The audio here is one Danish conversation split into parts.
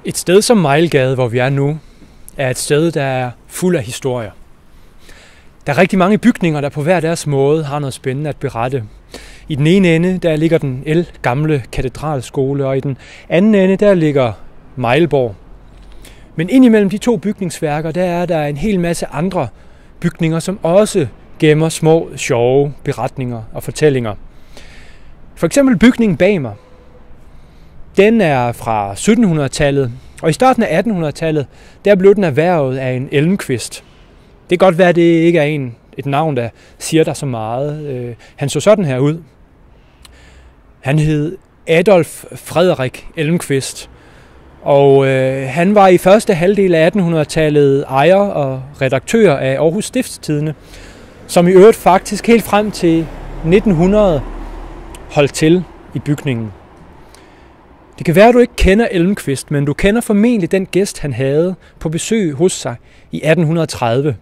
Et sted som Mejlgade, hvor vi er nu, er et sted, der er fuld af historier. Der er rigtig mange bygninger, der på hver deres måde har noget spændende at berette. I den ene ende, der ligger den ældgamle katedralskole, og i den anden ende, der ligger Mejlborg. Men indimellem de to bygningsværker, der er der en hel masse andre bygninger, som også gemmer små, sjove beretninger og fortællinger. For eksempel bygningen bag mig. Den er fra 1700-tallet, og i starten af 1800-tallet, der blev den erhvervet af en Elmqvist. Det kan godt være, at det ikke er et navn, der siger der så meget. Han så sådan her ud. Han hed Adolf Frederik Elmqvist, og han var i første halvdel af 1800-tallet ejer og redaktør af Aarhus Stiftstidende, som i øvrigt faktisk helt frem til 1900 holdt til i bygningen. Det kan være, at du ikke kender Elmqvist, men du kender formentlig den gæst, han havde på besøg hos sig i 1830.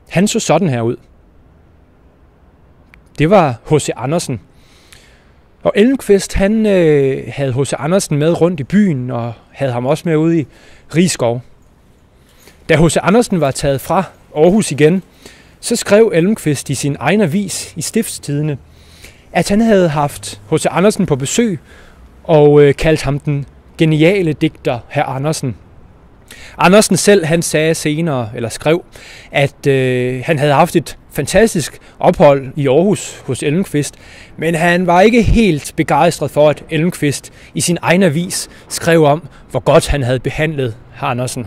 Han så sådan her ud. Det var H.C. Andersen. Og Elmqvist, han havde H.C. Andersen med rundt i byen, og havde ham også med ude i Rigskov. Da H.C. Andersen var taget fra Aarhus igen, så skrev Elmqvist i sin egen avis i Stiftstidende, at han havde haft H.C. Andersen på besøg, og kaldte ham den geniale digter hr. Andersen. Andersen selv, han sagde senere, eller skrev, at han havde haft et fantastisk ophold i Aarhus hos Elmqvist, men han var ikke helt begejstret for, at Elmqvist i sin egen avis skrev om, hvor godt han havde behandlet hr. Andersen.